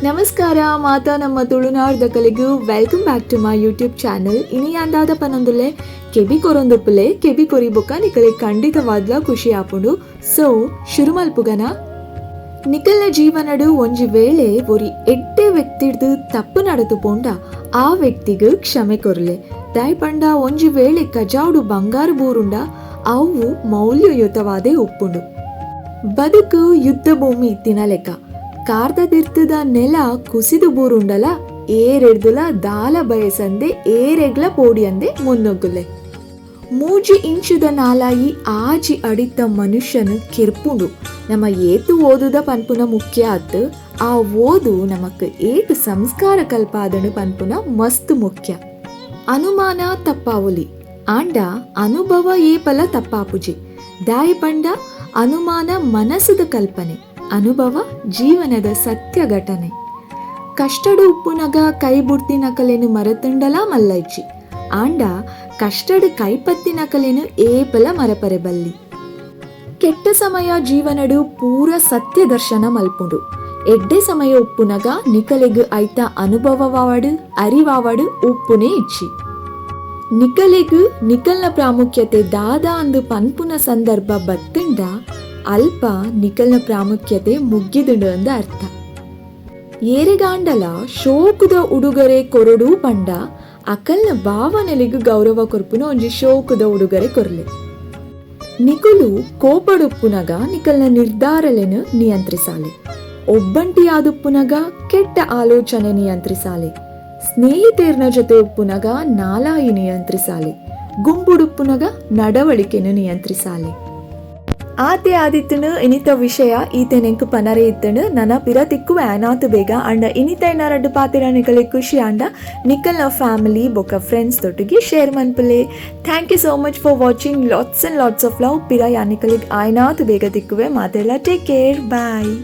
ನಮಸ್ಕಾರ ಮಾತಾ ನಮ್ಮ ತುಳುನಾಡ್ದ ಕಲೆಗೂ welcome back to my YouTube channel. ಇನಿ ಅಂದಾದ ಪನೊಂದುಲೆ ಕೆಬಿ ಕೊರೊಂದುಪ್ಪುಲೆ ಕೆಬಿ ಕೊರಿಬೊಕ್ಕ ನಿಕಲೆ ಖಂಡಿತವಾದ್ಲ ಖುಷಿ ಆಪುಂಡು. ಸೊ ಶುರು ಮಲ್ಪುಗನ. ನಿಕಲ್ನ ಜೀವನಡು ಒಂಜಿ ವೇಳೆ ಒರಿ ಎಡ್ಡೆ ವ್ಯಕ್ತಿಡ್ದು ತಪ್ಪು ನಡೆದು ಪೋಂಡ ಆ ವ್ಯಕ್ತಿಗೆ ಕ್ಷಮೆ ಕೊರ್ಲೆ ದಾಯ್ ಪಂಡ ಒಂಜಿ ವೇಳೆ ಕಜಾವುಡು ಬಂಗಾರು ಬೂರುಂಡ ಅವು ಮೌಲ್ಯಯುತವಾದೇ ಉಪ್ಪುಂಡು. ಬದುಕು ಯುದ್ಧ ಭೂಮಿ ತಿನಲೆಕ್ಕ ಕಾರ್ದದಿರ್ತದ ನೆಲ ಕುಸಿದು ಬೂರುಂಡಲ ಏರೆಡ್ದುಲ ದಾಲ ಬಯಸಂದೆ ಏರೆಗ್ಲ ಪೋಡಿಯಂದೆ ಮುನ್ನೊಗ್ಗುಲೆ. ಮೂಜಿ ಇಂಚುದ ನಾಲಾಯಿ ಆಜಿ ಅಡಿತ ಮನುಷ್ಯನು ಕೆರ್ಪುಂಡು. ನಮ್ಮ ಏತು ಓದುದ ಪನ್ಪುನ ಮುಖ್ಯ ಆತು. ಆ ಓದು ನಮಕ್ ಏತು ಸಂಸ್ಕಾರ ಕಲ್ಪಾದನು ಪನ್ಪುನ ಮಸ್ತ್ ಮುಖ್ಯ. ಅನುಮಾನ ತಪ್ಪಾವುಲಿ ಆಂಡ ಅನುಭವ ಏಪಲ ತಪ್ಪಾಪುಜಿ. ದಾಯಿ ಪಂಡ ಅನುಮಾನ ಮನಸ್ಸದ ಕಲ್ಪನೆ, ಅನುಭವ ಜೀವನದ ಸತ್ಯ ಘಟನೆ. ಕಷ್ಟಡು ಉಪ್ಪುನಗ ಕೈ ಬುಡ್ತಿ ನಕಲೇನು ಮರತುಂಡಲ ಮಲ್ಲೈಚಿ ಆಂಡ ಕಷ್ಟಡು ಕೈಪತ್ತಿ ನಕಲೇನು ಏಪಲ ಮರಪರೆ ಬಲ್ಲಿ. ಕೆಟ್ಟ ಸಮಯ ಜೀವನಡು ಪೂರ ಸತ್ಯ ದರ್ಶನ ಮಲ್ಪುಂಡು. ಎಡ್ಡೆ ಸಮಯ ಉಪ್ಪುನಗ ನಿಕಲೆಗು ಐತ ಅನುಭವವಾವಡು ಅರಿವಾವಡು ಉಪ್ಪುನೇ ಇಚ್ಚಿ. ನಿಕಲೆಗು ನಿಕಲ್ನ ಪ್ರಾಮುಖ್ಯತೆ ದಾದ ಅಂದು ಪನ್ಪುನ ಸಂದರ್ಭ ಬತ್ತುಂಡ ಅಲ್ಪ ನಿಕಲ್ನ ಪ್ರಾಮುಖ್ಯತೆ ಮುಗ್ಗಿದುಂಡು ಅಂದ ಅರ್ಥ. ಏರೆಗಾಂಡಲ ಶೋಕುದ ಉಡುಗೊರೆ ಕೊರಡು ಪಂಡ ಅಕಲ್ನ ಭಾವನೆಲಿಗೂ ಗೌರವ ಕೊರ್ಪುನ ಒಂಜಿ ಶೋಕುದ ಉಡುಗೊರೆ ಕೊರ್ಲೆ. ನಿಕುಲು ಕೋಪಡುಪ್ಪುನಗ ನಿಕಲ್ನ ನಿರ್ಧಾರಲೆನು ನಿಯಂತ್ರಿಸಾಲೆ. ಒಬ್ಬಂಟಿ ಆದುಪ್ಪುನಗ ಕೆಟ್ಟ ಆಲೋಚನೆ ನಿಯಂತ್ರಿಸಾಲೆ. ಸ್ನೇಹಿತೇರ್ನ ಜೊತೆ ಉಪ್ಪುನಗ ನಾಲಾಯಿ ನಿಯಂತ್ರಿಸಾಲೆ. ಗುಂಪುಡುಪ್ಪುನಗ ನಡವಳಿಕೆನು ನಿಯಂತ್ರಿಸಾಲೆ. ಆತೆ ಆದಿತ್ತನು ಇನಿತ ವಿಷಯ ಈತೆ ನೆಂಕು ಪನರೆ ಇತ್ತನು ನನ್ನ ಪಿರ ತಿಕ್ಕು ಆನಾತು ಬೇಗ ಅಂಡ ಇನಿತ ಎನ್ನಾರಡ್ಡು ಪಾತಿರ ನಿಕಲೆ ಖುಷಿ ಅಂಡ ನಿಕಲ್ನ ಫ್ಯಾಮಿಲಿ ಬೊಕ್ಕ ಫ್ರೆಂಡ್ಸ್ ತೊಟ್ಟಿಗೆ ಶೇರ್ ಮನ್ಪುಲೆ. Thank you so much for watching. Lots and lots of love. ಪಿರ ಯಾನಿಕಲಿಗೆ ಆಯ್ನಾತು ಬೇಗ ತಿಕ್ಕುವೆ ಮಾತೆಲ್ಲ. Take care. ಬಾಯ್.